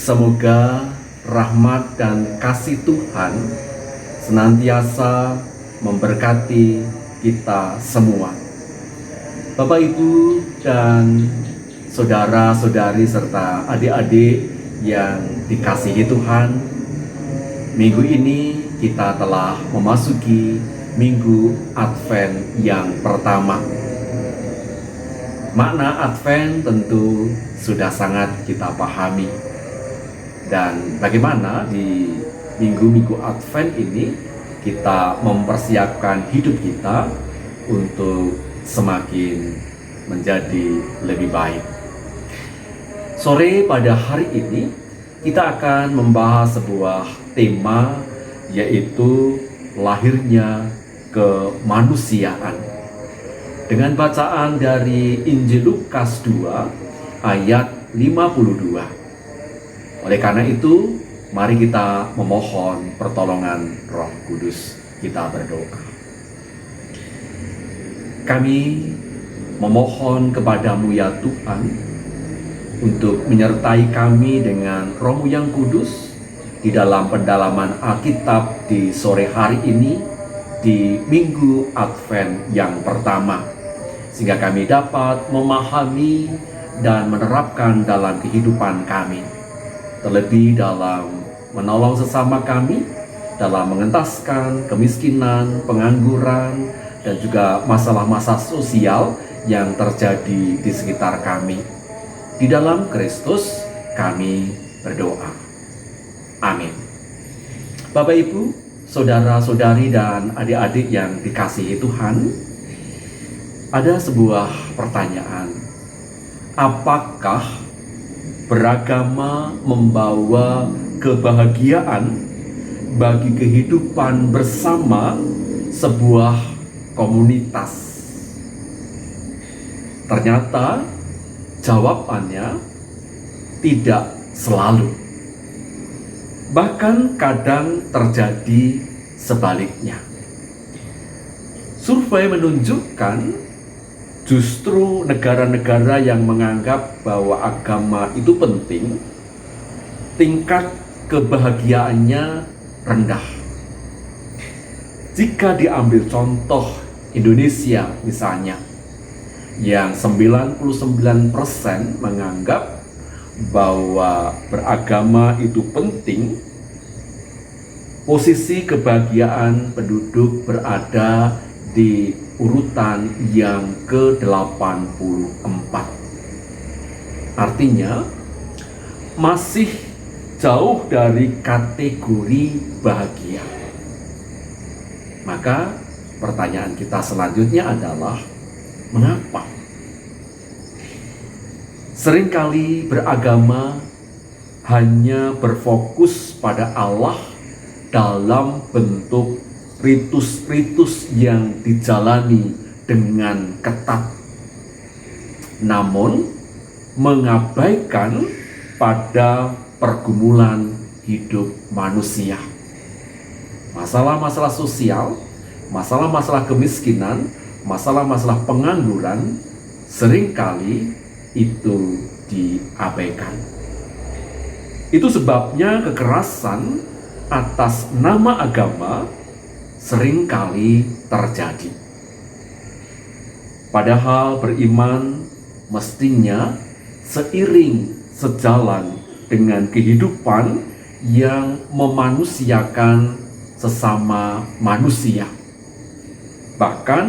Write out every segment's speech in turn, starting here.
Semoga rahmat dan kasih Tuhan senantiasa memberkati kita semua. Bapak, Ibu, dan saudara-saudari serta adik-adik yang dikasihi Tuhan, minggu ini kita telah memasuki minggu Advent yang pertama. Makna Advent tentu sudah sangat kita pahami. Dan bagaimana di minggu-minggu Advent ini kita mempersiapkan hidup kita untuk semakin menjadi lebih baik. Sore pada hari ini kita akan membahas sebuah tema, yaitu lahirnya kemanusiaan. Dengan bacaan dari Injil Lukas 2 ayat 52. Oleh karena itu, mari kita memohon pertolongan Roh Kudus. Kita berdoa. Kami memohon kepadamu ya Tuhan, untuk menyertai kami dengan Roh-Mu yang kudus di dalam pendalaman Alkitab di sore hari ini, di minggu Advent yang pertama, sehingga kami dapat memahami dan menerapkan dalam kehidupan kami, terlebih dalam menolong sesama kami, dalam mengentaskan kemiskinan, pengangguran, dan juga masalah-masalah sosial yang terjadi di sekitar kami. Di dalam Kristus kami berdoa. Amin. Bapak, Ibu, saudara-saudari, dan adik-adik yang dikasihi Tuhan, ada sebuah pertanyaan. Apakah beragama membawa kebahagiaan bagi kehidupan bersama sebuah komunitas? Ternyata jawabannya tidak selalu. Bahkan kadang terjadi sebaliknya. Survei menunjukkan justru negara-negara yang menganggap bahwa agama itu penting, tingkat kebahagiaannya rendah. Jika diambil contoh Indonesia misalnya, yang 99% menganggap bahwa beragama itu penting, posisi kebahagiaan penduduk berada di urutan yang ke-84. Artinya masih jauh dari kategori bahagia. Maka pertanyaan kita selanjutnya adalah, mengapa? Seringkali beragama hanya berfokus pada Allah dalam bentuk ritus-ritus yang dijalani dengan ketat, namun mengabaikan pada pergumulan hidup manusia. Masalah-masalah sosial, masalah-masalah kemiskinan, masalah-masalah pengangguran seringkali itu diabaikan. Itu sebabnya kekerasan atas nama agama seringkali terjadi. Padahal beriman mestinya seiring sejalan dengan kehidupan yang memanusiakan sesama manusia. Bahkan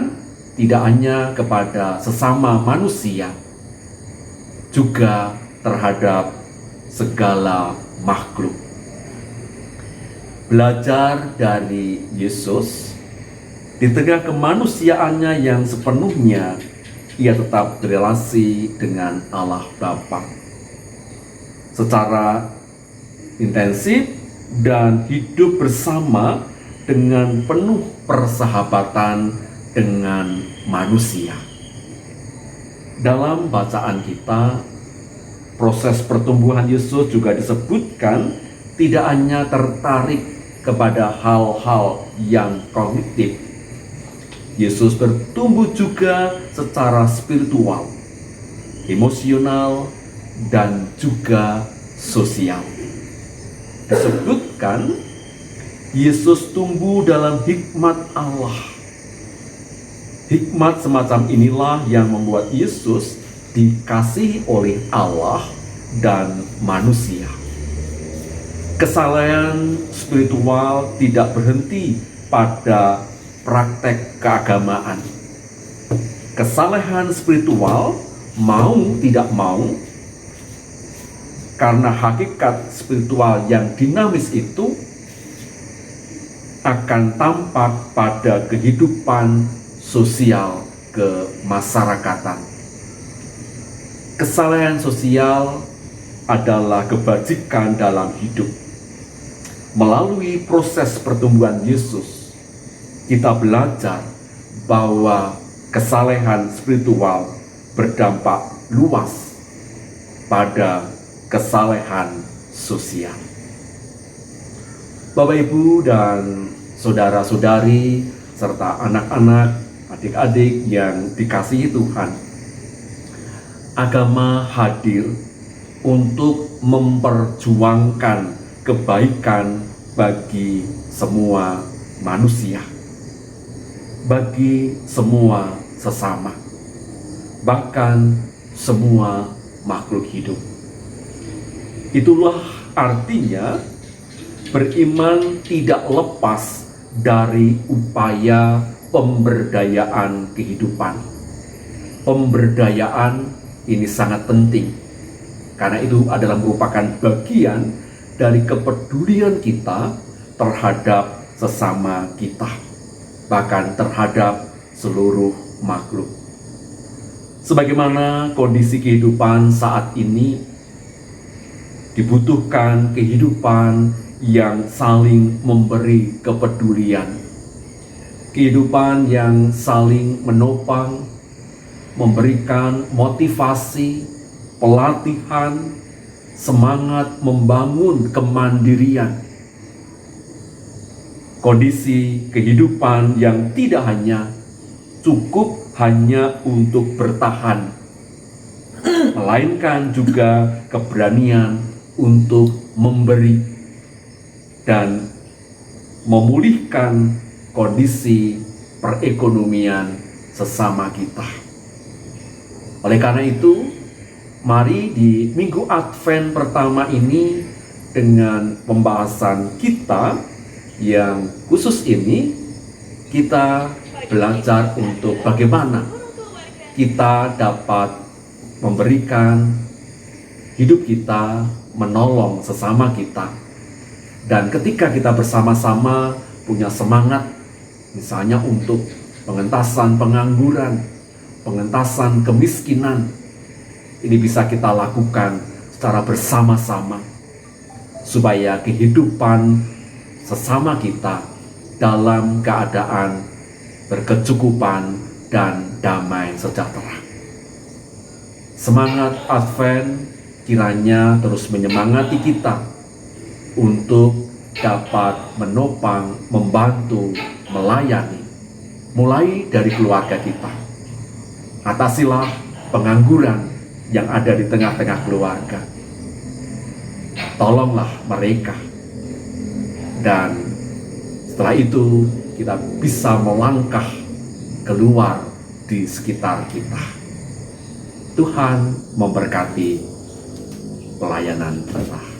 tidak hanya kepada sesama manusia, juga terhadap segala makhluk. Belajar dari Yesus, di tengah kemanusiaannya yang sepenuhnya, ia tetap berelasi dengan Allah Bapa secara intensif dan hidup bersama dengan penuh persahabatan dengan manusia. Dalam bacaan kita, proses pertumbuhan Yesus juga disebutkan tidak hanya tertarik kepada hal-hal yang kognitif. Yesus bertumbuh juga secara spiritual, emosional, dan juga sosial. disebutkan Yesus tumbuh dalam hikmat Allah. Hikmat semacam inilah yang membuat Yesus dikasihi oleh Allah dan manusia. Kesalahan spiritual tidak berhenti pada praktek keagamaan. Kesalahan spiritual mau tidak mau, karena hakikat spiritual yang dinamis itu akan tampak pada kehidupan sosial kemasyarakatan. Kesalahan sosial adalah kebajikan dalam hidup. Melalui proses pertumbuhan Yesus, kita belajar bahwa kesalahan spiritual berdampak luas pada kesalahan sosial. Bapak, Ibu, dan saudara-saudari, serta anak-anak, adik-adik yang dikasihi Tuhan, agama hadir untuk memperjuangkan kebaikan bagi semua manusia, bagi semua sesama, bahkan semua makhluk hidup. Itulah artinya beriman tidak lepas dari upaya pemberdayaan kehidupan. Pemberdayaan ini sangat penting, karena itu adalah merupakan bagian dari kepedulian kita terhadap sesama kita, bahkan terhadap seluruh makhluk. Sebagaimana kondisi kehidupan saat ini, dibutuhkan kehidupan yang saling memberi kepedulian, kehidupan yang saling menopang, memberikan motivasi, pelatihan, semangat membangun kemandirian. Kondisi kehidupan yang tidak hanya cukup hanya untuk bertahan, melainkan juga keberanian untuk memberi dan memulihkan kondisi perekonomian sesama kita. Oleh karena itu, mari di Minggu Advent pertama ini, dengan pembahasan kita yang khusus ini, kita belajar untuk bagaimana kita dapat memberikan hidup kita, menolong sesama kita. Dan ketika kita bersama-sama punya semangat, misalnya untuk pengentasan pengangguran, pengentasan kemiskinan, ini bisa kita lakukan secara bersama-sama, supaya kehidupan sesama kita dalam keadaan berkecukupan dan damai sejahtera. Semangat Advent kiranya terus menyemangati kita untuk dapat menopang, membantu, melayani, mulai dari keluarga kita. Atasilah pengangguran yang ada di tengah-tengah keluarga. Tolonglah mereka. Dan setelah itu kita bisa melangkah keluar di sekitar kita. Tuhan memberkati pelayanan kita.